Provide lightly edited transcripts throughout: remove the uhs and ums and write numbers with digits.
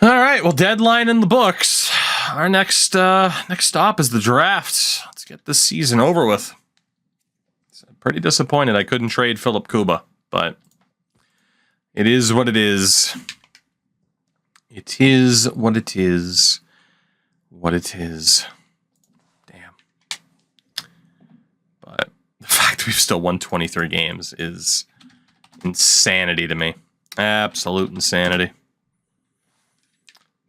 All right, well, deadline in the books. Our next stop is the draft. Let's get this season over with. I'm pretty disappointed I couldn't trade Philip Kuba, but it is what it is. It is what it is. What it is. Damn. But the fact we've still won 23 games is insanity to me. Absolute insanity.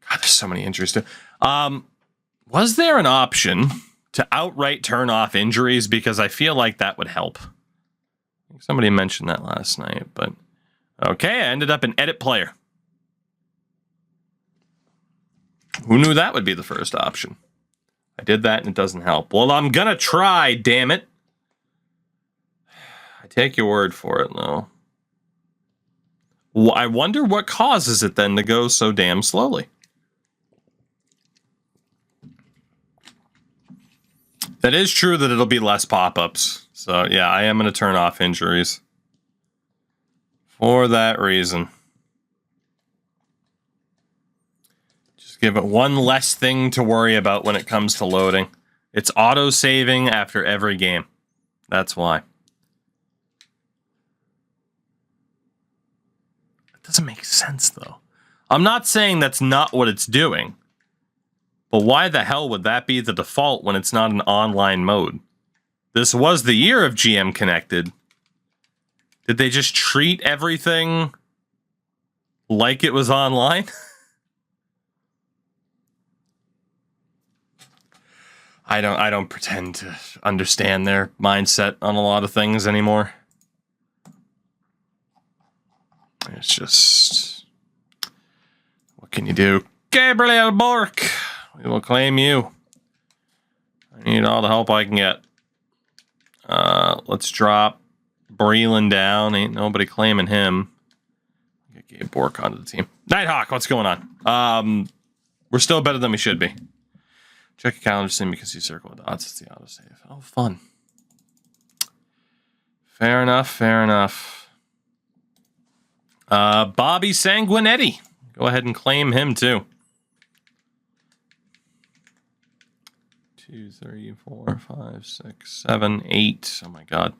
God, there's so many injuries too. Was there an option to outright turn off injuries? Because I feel like that would help. Somebody mentioned that last night, but okay, I ended up in edit player. Who knew that would be the first option? I did that and it doesn't help. Well, I'm gonna try, damn it. I take your word for it, though. Well, I wonder what causes it then to go so damn slowly. That is true that it'll be less pop-ups. So, yeah, I am going to turn off injuries. For that reason. Just give it one less thing to worry about when it comes to loading. It's auto-saving after every game. That's why. That doesn't make sense, though. I'm not saying that's not what it's doing. But why the hell would that be the default when it's not an online mode? This was the year of GM Connected. Did they just treat everything like it was online? I don't pretend to understand their mindset on a lot of things anymore. It's just, what can you do? Gabriel Bork! We will claim you. I need all the help I can get. Let's drop Breland down. Ain't nobody claiming him. Get Gabe Bork onto the team. Nighthawk, what's going on? We're still better than we should be. Check your calendar soon because you circle the dots. It's the autosave. Oh, fun. Fair enough, fair enough. Bobby Sanguinetti. Go ahead and claim him too. 2, 3, 4, 5, 6, 7, 8. Oh my god.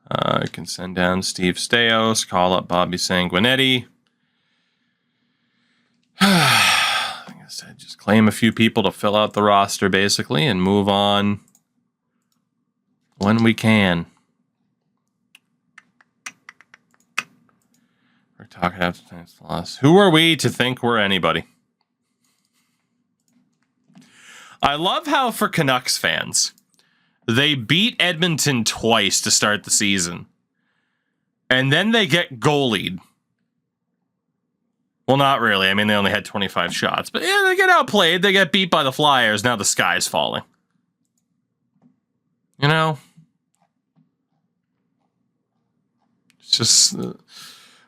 I can send down Steve Stais, call up Bobby Sanguinetti. Like I said, just claim a few people to fill out the roster basically and move on when we can. We're talking after tonight's loss. Who are we to think we're anybody? I love how for Canucks fans, they beat Edmonton twice to start the season. And then they get goalied. Well, not really. I mean, they only had 25 shots. But yeah, they get outplayed. They get beat by the Flyers. Now the sky's falling. You know? It's just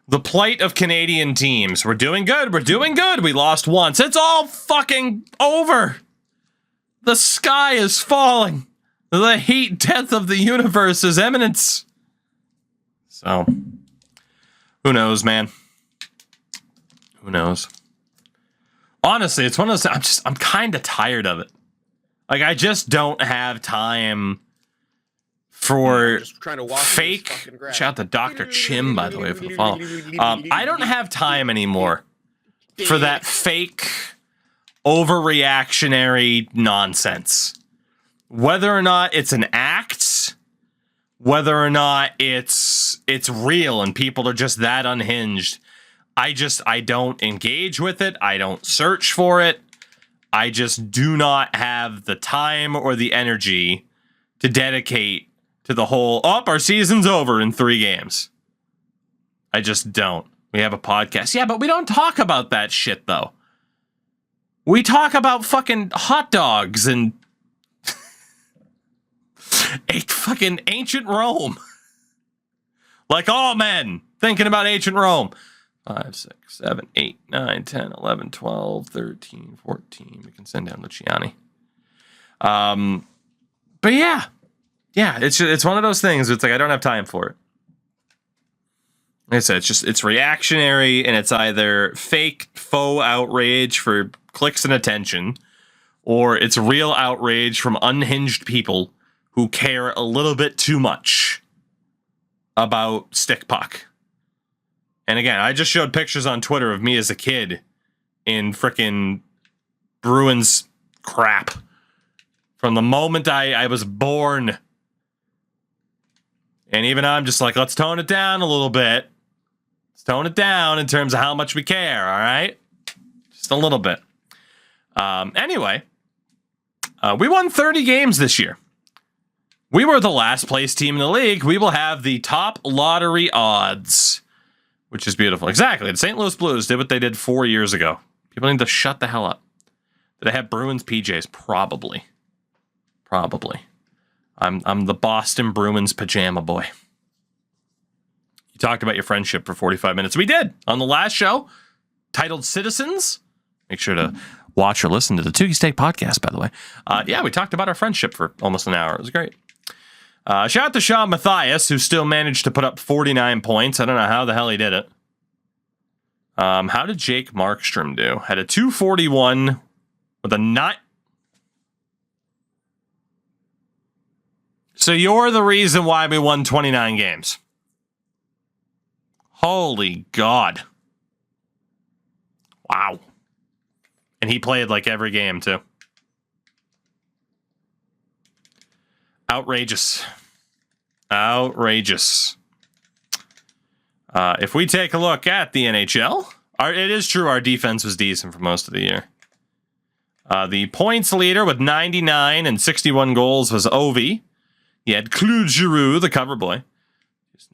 the plight of Canadian teams. We're doing good. We're doing good. We lost once. It's all fucking over. The sky is falling. The heat death of the universe is imminent. So, who knows, man? Who knows? Honestly, it's one of those. I'm kind of tired of it. Like, I just don't have time for fake. Shout out to Dr. Chim, by the way, for the follow. I don't have time anymore for that fake, overreactionary nonsense. Whether or not it's an act, whether or not it's real and people are just that unhinged, I don't engage with it. I don't search for it. I just do not have the time or the energy to dedicate to the whole, our season's over in 3 games. I just don't. We have a podcast. Yeah, but we don't talk about that shit, though. We talk about fucking hot dogs and fucking ancient Rome. Like all men thinking about ancient Rome. 5, 6, 7, 8, 9, 10, 11, 12, 13, 14. We can send down Luciani. But yeah, it's one of those things. It's like I don't have time for it. Like I said, it's reactionary, and it's either fake faux outrage for clicks and attention, or it's real outrage from unhinged people who care a little bit too much about stick puck. And again, I just showed pictures on Twitter of me as a kid in frickin' Bruins crap. From the moment I was born. And even I'm just like, let's tone it down a little bit. Let's tone it down in terms of how much we care, all right? Just a little bit. Anyway, we won 30 games this year. We were the last place team in the league. We will have the top lottery odds, which is beautiful. Exactly. The St. Louis Blues did what they did 4 years ago. People need to shut the hell up. Did I have Bruins PJs? Probably. I'm the Boston Bruins pajama boy. You talked about your friendship for 45 minutes. We did on the last show, titled Citizens. Make sure to watch or listen to the Tukey Steak podcast, by the way. Yeah, we talked about our friendship for almost an hour. It was great. Shout out to Sean Matthias, who still managed to put up 49 points. I don't know how the hell he did it. How did Jake Markstrom do? Had a 241 with a 9. So you're the reason why we won 29 games. Holy God. Wow. And he played like every game, too. Outrageous. Outrageous. If we take a look at the NHL, it is true our defense was decent for most of the year. The points leader with 99 and 61 goals was Ovi. You had Claude Giroux, the cover boy.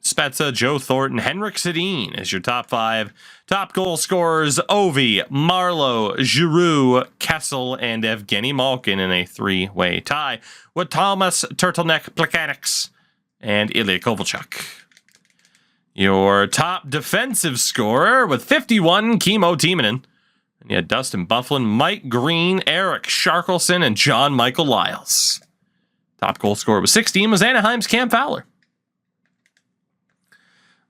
Spezza, Joe Thornton, Henrik Sedin as your top 5. Top goal scorers, Ovi, Marlowe, Giroux, Kessel, and Evgeny Malkin in a 3-way tie with Thomas Turtleneck Plekanec and Ilya Kovalchuk. Your top defensive scorer with 51, Kimmo Timonen. And you had Dustin Byfuglien, Mike Green, Eric Sharkelson, and John Michael Lyles. Top goal scorer with 16 was Anaheim's Cam Fowler.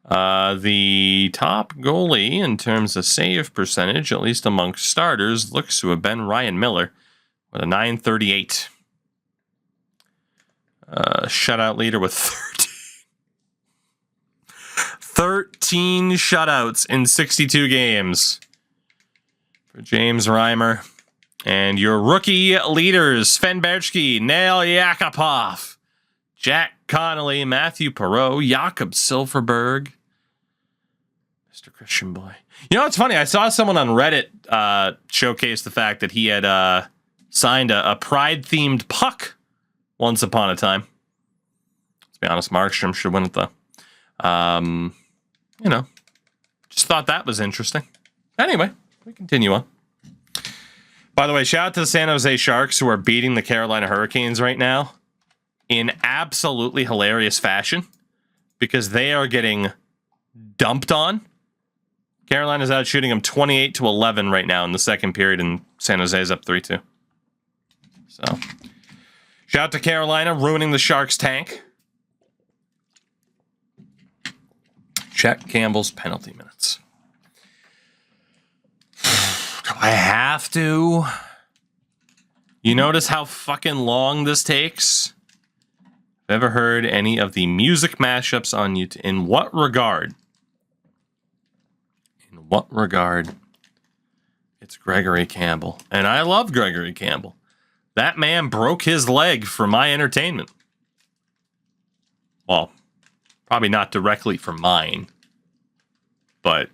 The top goalie in terms of save percentage, at least amongst starters, looks to have been Ryan Miller with a 938. Shutout leader with 13 shutouts in 62 games for James Reimer. And your rookie leaders, Sven Berchke, Nail Yakupov, Jack Connolly, Matthew Perreault, Jakob Silfverberg, Mr. Christian Boy. You know, it's funny. I saw someone on Reddit showcase the fact that he had signed a Pride-themed puck once upon a time. Let's be honest, Markstrom should win it, though. Just thought that was interesting. Anyway, we continue on. By the way, shout out to the San Jose Sharks, who are beating the Carolina Hurricanes right now in absolutely hilarious fashion because they are getting dumped on. Carolina's out shooting them 28-11 right now in the second period, and San Jose's up 3-2. So, shout out to Carolina ruining the Sharks' tank. Check Campbell's penalty minutes. Do I have to? You notice how fucking long this takes? Have ever heard any of the music mashups on YouTube? In what regard? In what regard? It's Gregory Campbell. And I love Gregory Campbell. That man broke his leg for my entertainment. Well, probably not directly for mine. But,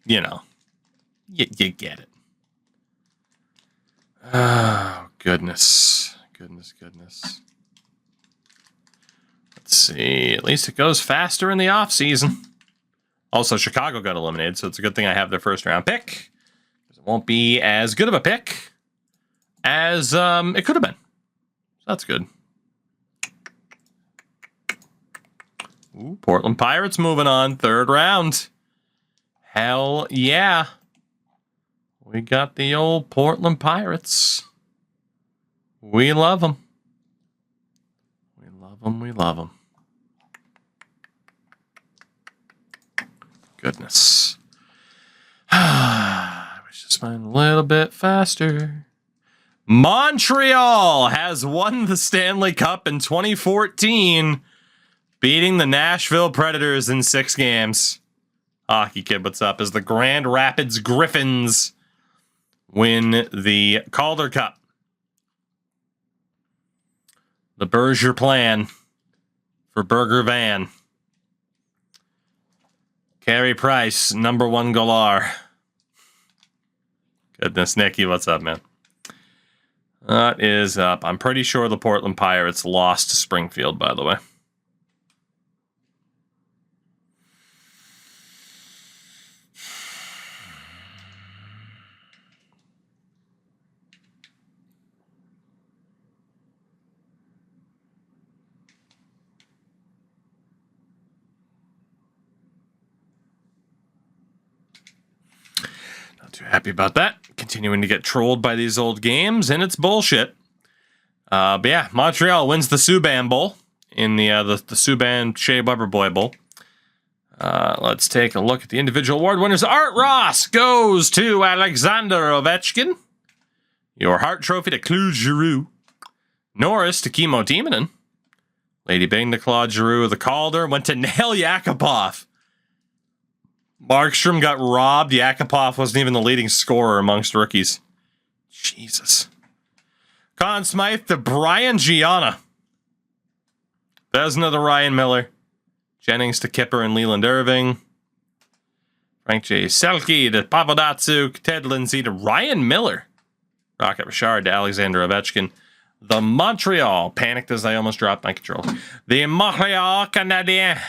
you get it. Oh, goodness. Goodness. Let's see. At least it goes faster in the off season. Also, Chicago got eliminated, so it's a good thing I have their first round pick. It won't be as good of a pick as it could have been. So that's good. Ooh, Portland Pirates moving on. 3rd round. Hell yeah. We got the old Portland Pirates. We love them. We love them. Goodness. I wish this went a little bit faster. Montreal has won the Stanley Cup in 2014, beating the Nashville Predators in 6 games. Hockey Kid, what's up? As the Grand Rapids Griffins win the Calder Cup. The Berger plan for Burger Van. Carey Price, #1 goaler. Goodness, Nicky, what's up, man? That is up. I'm pretty sure the Portland Pirates lost to Springfield, by the way. Not too happy about that. Continuing to get trolled by these old games, and it's bullshit. But yeah, Montreal wins the Subban Bowl in the Subban Shea Weber Boy Bowl. Let's take a look at the individual award winners. Art Ross goes to Alexander Ovechkin. Your Hart Trophy to Claude Giroux. Norris to Kimmo Timonen. Lady Bing to Claude Giroux. The Calder went to Nail Yakupov. Markstrom got robbed. Yakupov wasn't even the leading scorer amongst rookies. Jesus. Conn Smythe to Brian Gianna. Vezina to Ryan Miller. Jennings to Kipper and Leland Irving. Frank J. Selke to Papadatsyuk. Ted Lindsay to Ryan Miller. Rocket Richard to Alexander Ovechkin. The Montreal, panicked as I almost dropped my controller. The Montreal Canadiens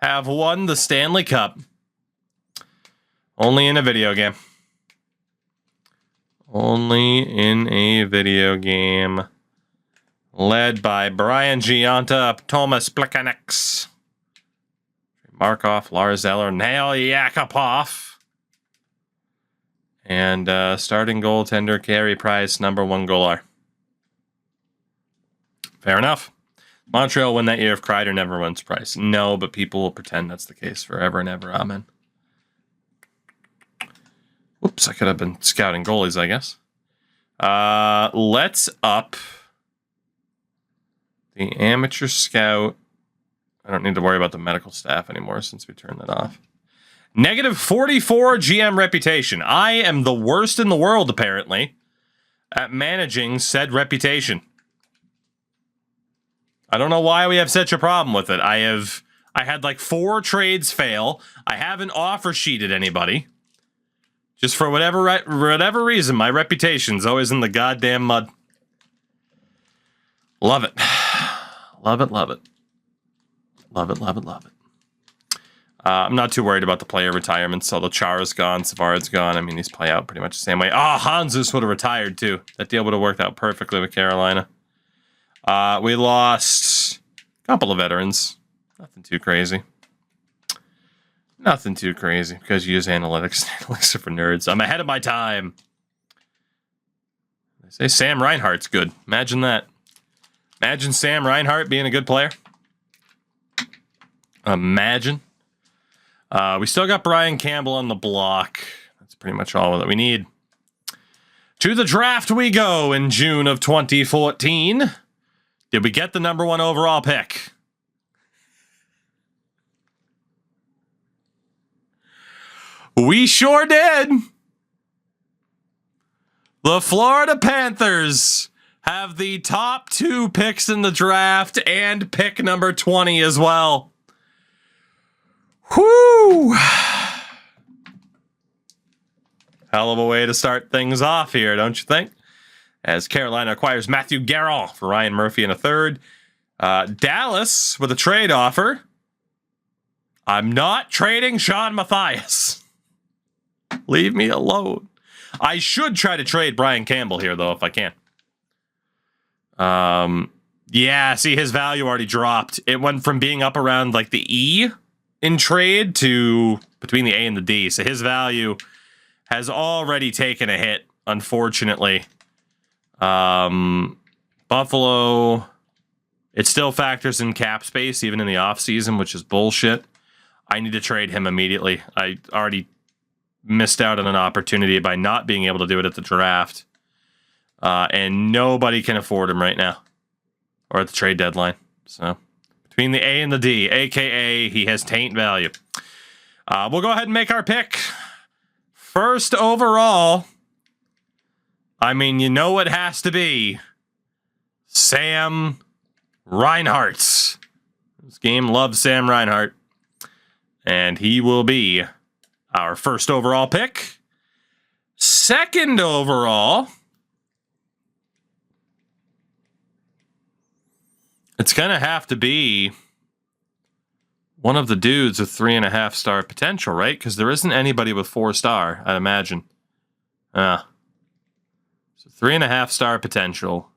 have won the Stanley Cup. Only in a video game. Only in a video game. Led by Brian Giunta, Thomas Plekanec, Markov, Lars Eller, Nail Yakupov. And starting goaltender, Carey Price, #1 goaler. Fair enough. Montreal win that year if Kreider never wins Price. No, but people will pretend that's the case forever and ever. Amen. Whoops, I could have been scouting goalies, I guess. Let's up the amateur scout. I don't need to worry about the medical staff anymore since we turned that off. -44 GM reputation. I am the worst in the world, apparently, at managing said reputation. I don't know why we have such a problem with it. I had like 4 trades fail. I haven't offer sheeted anybody. Just for whatever reason, my reputation's always in the goddamn mud. Love it. Love it, love it. Love it, love it, love it. I'm not too worried about the player retirements. Although Chara's gone, Savard's gone. I mean, these play out pretty much the same way. Hanzus would have retired too. That deal would have worked out perfectly with Carolina. We lost a couple of veterans. Nothing too crazy. Nothing too crazy because you use analytics. Analytics are for nerds. I'm ahead of my time. They say Sam Reinhart's good. Imagine that. Imagine Sam Reinhart being a good player. Imagine. We still got Brian Campbell on the block. That's pretty much all that we need. To the draft we go in June of 2014. Did we get the #1 overall pick? We sure did. The Florida Panthers have the top 2 picks in the draft and pick number 20 as well. Whoo! Hell of a way to start things off here, don't you think? As Carolina acquires Matthew Garrell for Ryan Murphy in a 3rd. Dallas with a trade offer. I'm not trading Sean Matthias. Leave me alone. I should try to trade Brian Campbell here, though, if I can. Yeah, see, his value already dropped. It went from being up around like the E in trade to between the A and the D. So his value has already taken a hit, unfortunately. Buffalo, it still factors in cap space, even in the offseason, which is bullshit. I need to trade him immediately. I already missed out on an opportunity by not being able to do it at the draft. And nobody can afford him right now. Or at the trade deadline. So, between the A and the D, a.k.a. he has taint value. We'll go ahead and make our pick. First overall, I mean, you know it has to be Sam Reinhart. This game loves Sam Reinhart. And he will be our first overall pick. Second overall, it's going to have to be one of the dudes with 3.5-star potential, right? Because there isn't anybody with 4-star, I'd imagine. So 3.5-star potential.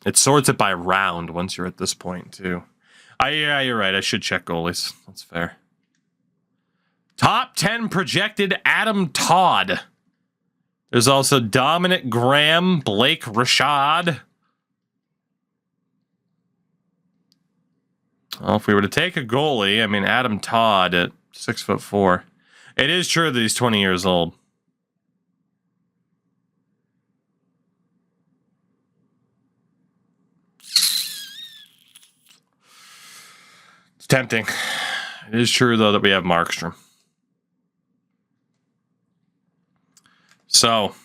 It sorts it by round once you're at this point, too. Yeah, you're right. I should check goalies. That's fair. Top 10 projected Adam Todd. There's also Dominic Graham, Blake Rashad. Well, if we were to take a goalie, I mean, Adam Todd at 6'4". It is true that he's 20 years old. It's tempting. It is true, though, that we have Markstrom. So,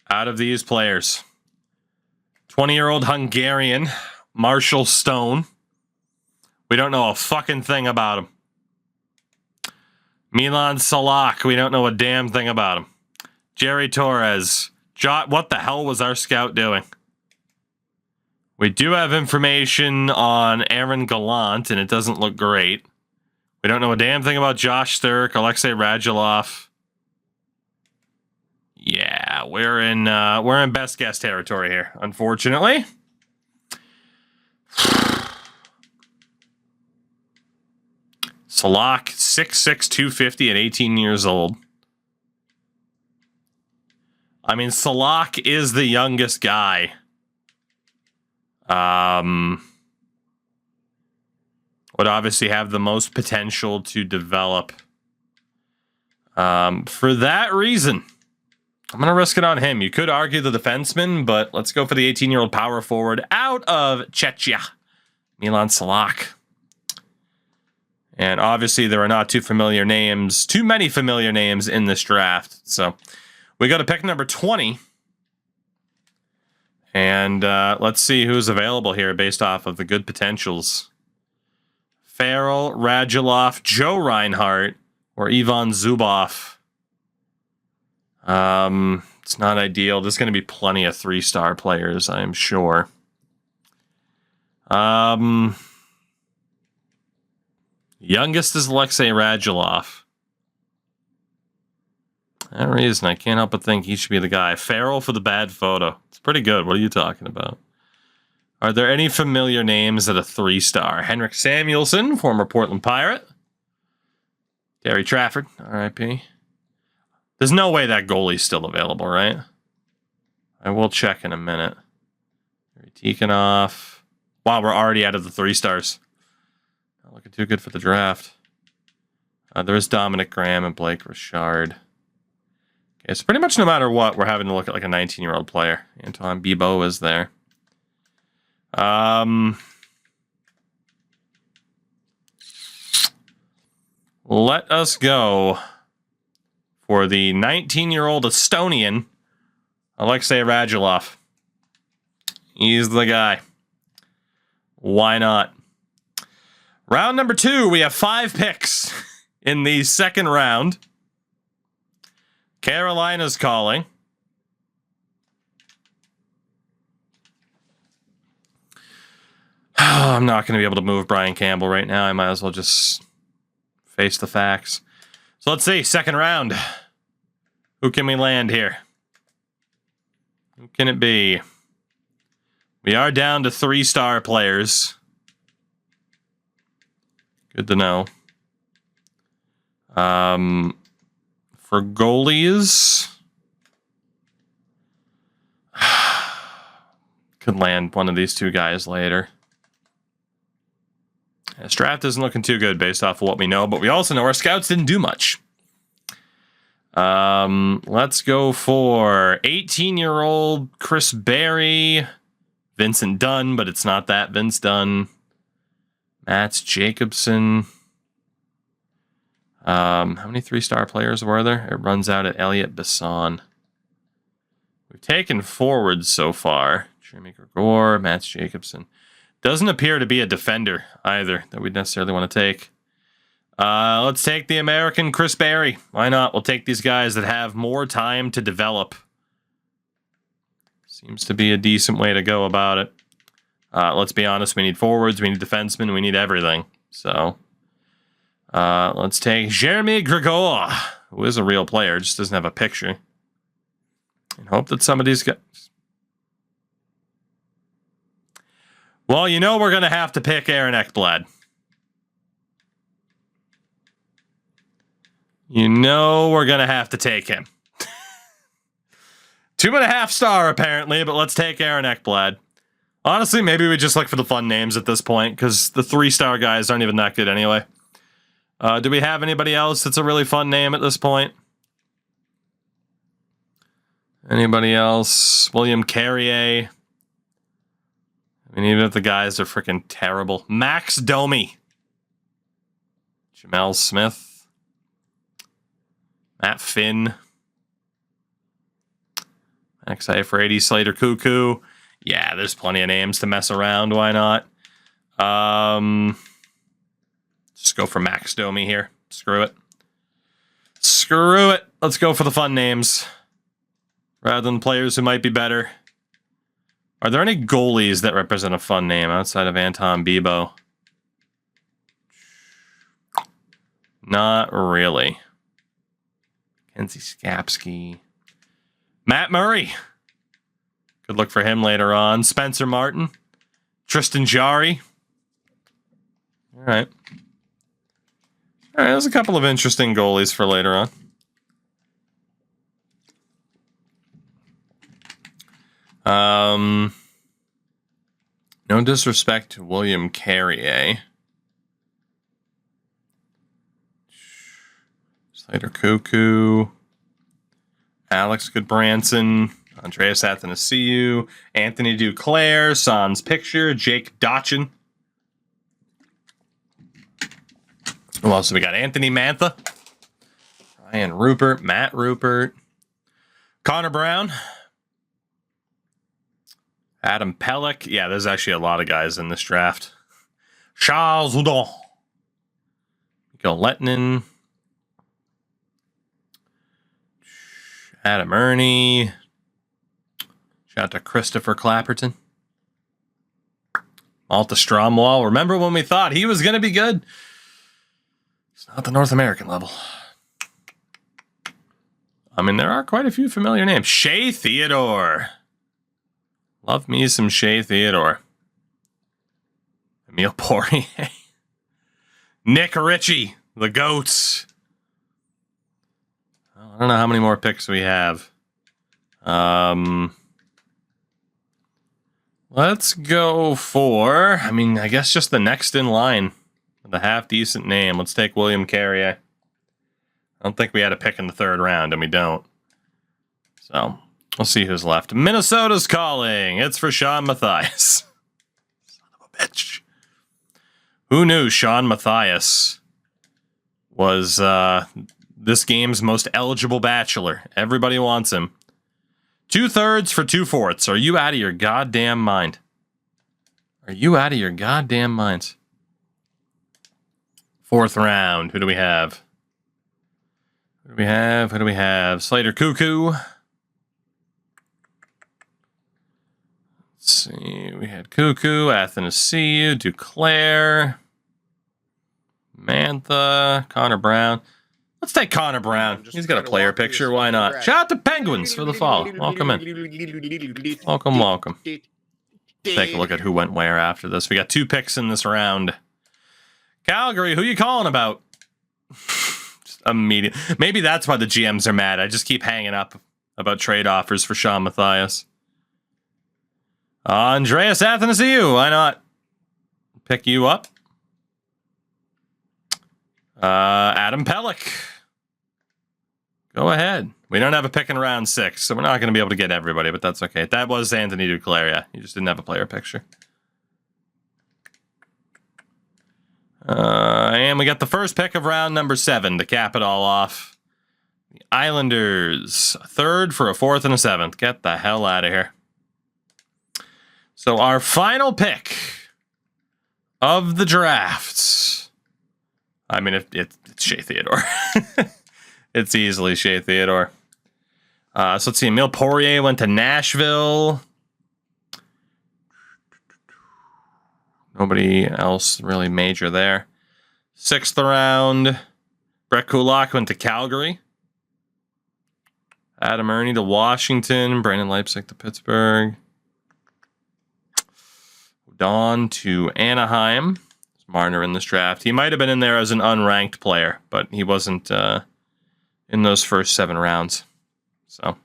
out of these players, 20-year-old Hungarian Marshall Stone. We don't know a fucking thing about him. Milan Salak. We don't know a damn thing about him. Jerry Torres. What the hell was our scout doing? We do have information on Aaron Gallant, and it doesn't look great. We don't know a damn thing about Josh Sturck, Alexei Radulov. Yeah, we're in best guess territory here, unfortunately. Salak, 6'6", 250 at 18 years old. I mean, Salak is the youngest guy. Would obviously have the most potential to develop. For that reason, I'm going to risk it on him. You could argue the defenseman, but let's go for the 18-year-old power forward out of Czechia, Milan Salak. And obviously there are not too many familiar names in this draft. So we go to pick number 20. And let's see who's available here based off of the good potentials. Farrell, Radulov, Joe Reinhart, or Ivan Zubov. It's not ideal. There's going to be plenty of 3-star players, I'm sure. Youngest is Alexei Radulov. For that reason, I can't help but think he should be the guy. Farrell for the bad photo. It's pretty good. What are you talking about? Are there any familiar names at a 3-star? Henrik Samuelsson, former Portland Pirate. Gary Trafford, RIP. There's no way that goalie's still available, right? I will check in a minute. Tikhonov. Wow, we're already out of the 3-stars. Not looking too good for the draft. There's Dominic Graham and Blake Richard. Okay, so pretty much no matter what, we're having to look at like a 19-year-old player. Antoine Bibeau is there. Let us go for the 19-year-old Estonian, Alexei Radulov. He's the guy. Why not? Round number 2, we have 5 picks in the second round. Carolina's calling. I'm not going to be able to move Brian Campbell right now. I might as well just face the facts. So let's see, second round. Who can we land here? Who can it be? We are down to 3-star players. Good to know. For goalies, could land one of these two guys later. This draft isn't looking too good based off of what we know, but we also know our scouts didn't do much. Let's go for 18-year-old Chris Berry. Vincent Dunn, but it's not that Vince Dunn. Mats Jacobson. How many 3-star players were there? It runs out at Elliot Bisson. We've taken forwards so far. Jeremy Gregor, Mats Jacobson. Doesn't appear to be a defender either that we'd necessarily want to take. Let's take the American Chris Berry. Why not? We'll take these guys that have more time to develop. Seems to be a decent way to go about it. Let's be honest. We need forwards. We need defensemen. We need everything. So let's take Jeremy Gregor, who is a real player, just doesn't have a picture. And hope that some of these guys... Well, you know we're going to have to pick Aaron Ekblad. You know we're going to have to take him. 2.5 star, apparently, but let's take Aaron Ekblad. Honestly, maybe we just look for the fun names at this point, because the 3-star guys aren't even that good anyway. Do we have anybody else that's a really fun name at this point? Anybody else? William Carrier. I mean, even if the guys are freaking terrible. Max Domi. Jamel Smith. Matt Finn. Max Eifredi, Slater Cuckoo. Yeah, there's plenty of names to mess around. Why not? Just go for Max Domi here. Screw it. Screw it. Let's go for the fun names. Rather than players who might be better. Are there any goalies that represent a fun name outside of Anton Bibo? Not really. Kenzie Skapski. Matt Murray. Good look for him later on. Spencer Martin. Tristan Jarry. All right. All right, there's a couple of interesting goalies for later on. No disrespect to William Carrier. Slater Cuckoo. Alex Goodbranson. Andreas Athanasiou. Anthony Duclair. Sans Picture. Jake Dotchin. Who else have we got? Anthony Mantha. Ryan Rupert. Matt Rupert. Connor Brown. Adam Pelech. Yeah, there's actually a lot of guys in this draft. Charles Houdon. Mikael Lettinen. Adam Ernie. Shout out to Christopher Clapperton. Malta Stromwall. Remember when we thought he was going to be good? It's not the North American level. I mean, there are quite a few familiar names. Shea Theodore. Love me some Shea Theodore. Emile Poirier. Nick Ritchie. The Goats. I don't know how many more picks we have. Let's go for, I mean, I guess just the next in line. With a half-decent name. Let's take William Carrier. I don't think we had a pick in the 3rd round, and we don't. So... we'll see who's left. Minnesota's calling. It's for Sean Matthias. Son of a bitch. Who knew Sean Matthias was this game's most eligible bachelor? Everybody wants him. 2/3 for 2/4. Are you out of your goddamn mind? Are you out of your goddamn minds? 4th round. Who do we have? Who do we have? Who do we have? Slater Cuckoo. Let's see, we had Cuckoo, Athanasiou, Duclair, Mantha, Connor Brown. Let's take Connor Brown. He's got a player picture. Why not? Shout out to Penguins for the follow. Welcome in. Welcome, welcome. Take a look at who went where after this. We got 2 picks in this round. Calgary, who you calling about? Just immediate. Maybe that's why the GMs are mad. I just keep hanging up about trade offers for Sean Matthias. Andreas Athanasiou, why not pick you up? Adam Pellick. Go ahead. We don't have a pick in round 6, so we're not going to be able to get everybody, but that's okay. That was Anthony Duclair, yeah. You just didn't have a player picture. And we got the first pick of round number 7 to cap it all off. The Islanders, a 3rd for a 4th and a 7th. Get the hell out of here. So our final pick of the drafts. I mean, it's Shea Theodore. It's easily Shea Theodore. So let's see. Emile Poirier went to Nashville. Nobody else really major there. 6th round. Brett Kulak went to Calgary. Adam Ernie to Washington. Brandon Leipzig to Pittsburgh. Don to Anaheim. Marner in this draft. He might have been in there as an unranked player, but he wasn't in those first 7 rounds. So,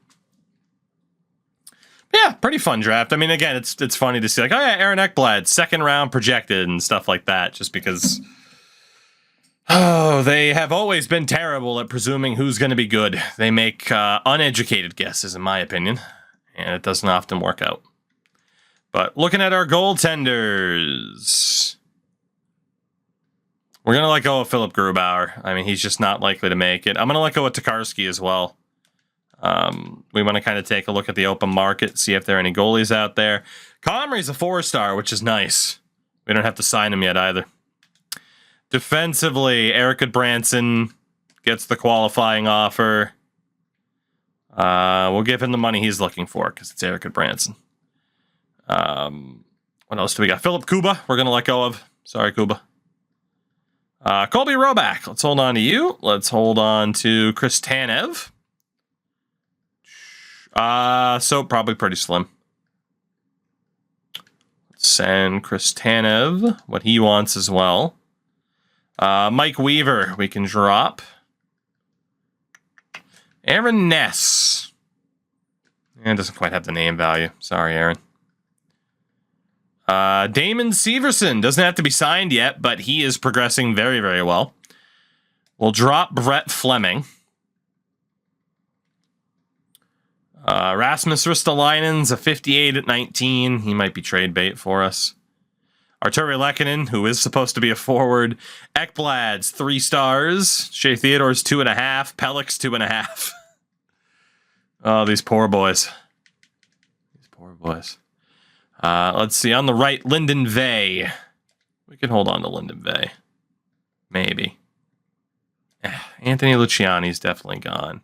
yeah, pretty fun draft. I mean, again, it's funny to see, like, oh yeah, Aaron Ekblad, 2nd round projected and stuff like that, just because, oh, they have always been terrible at presuming who's going to be good. They make uneducated guesses, in my opinion, and it doesn't often work out. But looking at our goaltenders, we're going to let go of Philip Grubauer. I mean, he's just not likely to make it. I'm going to let go of Tokarski as well. We want to kind of take a look at the open market, see if there are any goalies out there. Comrie's a 4-star, which is nice. We don't have to sign him yet either. Defensively, Eric Goodbranson gets the qualifying offer. We'll give him the money he's looking for because it's Eric Goodbranson. What else do we got? Philip Kuba, we're going to let go of. Sorry, Kuba. Colby Roback, let's hold on to you. Let's hold on to Chris Tanev. So probably pretty slim. Let's send Chris Tanev what he wants as well. Mike Weaver, we can drop. Aaron Ness. It doesn't quite have the name value. Sorry, Aaron. Damon Severson doesn't have to be signed yet, but he is progressing very, very well. We'll drop Brett Fleming. Rasmus Ristolainen's a 58 at 19. He might be trade bait for us. Arturi Lehkonen, who is supposed to be a forward. Ekblad's 3 stars. Shea Theodore's 2.5. Pellick's 2.5. Oh, these poor boys. These poor boys. Let's see. On the right, Lyndon Vey. We can hold on to Lyndon Vey. Maybe. Anthony Luciani's definitely gone.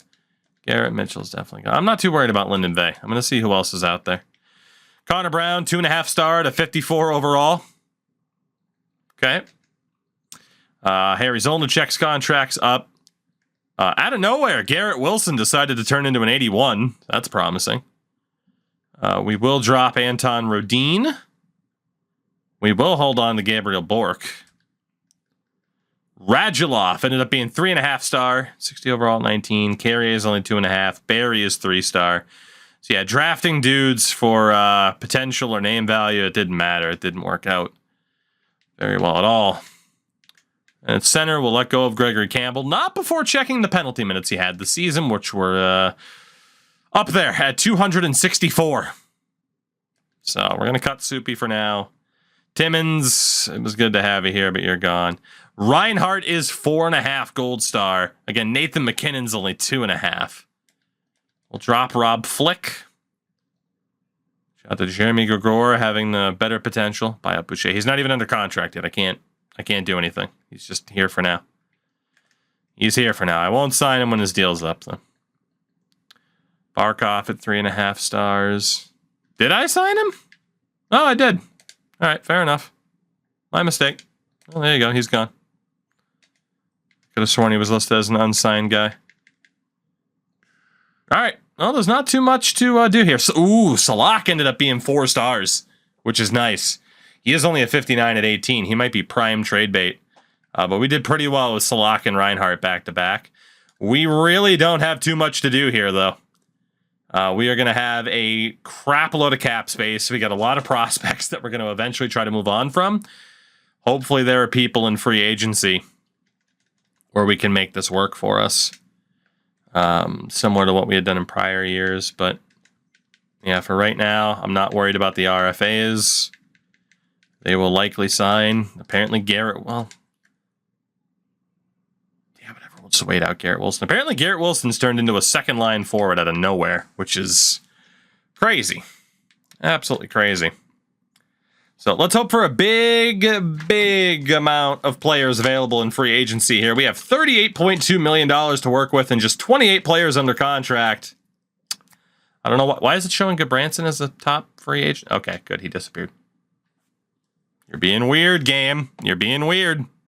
Garrett Mitchell's definitely gone. I'm not too worried about Lyndon Vey. I'm going to see who else is out there. Connor Brown, 2.5 star to 54 overall. Okay. Harry Zolnichek's contract's up. Out of nowhere, Garrett Wilson decided to turn into an 81. That's promising. We will drop Anton Rodin. We will hold on to Gabriel Bork. Radulov ended up being 3.5 star, 60 overall, 19. Carrier is only 2.5. Barry is 3 star. So yeah, drafting dudes for potential or name value, it didn't matter. It didn't work out very well at all. And at center, we'll let go of Gregory Campbell, not before checking the penalty minutes he had this season, which were up there at 264. So we're going to cut Soupy for now. Timmins, it was good to have you here, but you're gone. Reinhardt is 4.5 gold star. Again, Nathan McKinnon's only 2.5. We'll drop Rob Flick. Shout out to Jeremy Gregor having the better potential. Buy up Boucher. He's not even under contract yet. I can't do anything. He's just here for now. He's here for now. I won't sign him when his deal's up, though. Barkov at 3.5 stars. Did I sign him? Oh, I did. All right, fair enough. My mistake. Well, there you go. He's gone. Could have sworn he was listed as an unsigned guy. All right. Well, there's not too much to do here. So, Salak ended up being 4 stars, which is nice. He is only a 59 at 18. He might be prime trade bait. But we did pretty well with Salak and Reinhardt back-to-back. We really don't have too much to do here, though. We are going to have a crap load of cap space. We got a lot of prospects that we're going to eventually try to move on from. Hopefully there are people in free agency where we can make this work for us. Similar to what we had done in prior years. But yeah, for right now, I'm not worried about the RFAs. They will likely sign. Apparently Garrett, well, yeah, but everyone wants to wait out Garrett Wilson. Apparently Garrett Wilson's turned into a second line forward out of nowhere, which is crazy. Absolutely crazy. So let's hope for a big amount of players available in free agency here. We have $38.2 million to work with and just 28 players under contract. I don't know why is it showing Goodbranson as the top free agent? Okay, good. He disappeared. You're being weird, game. You're being weird.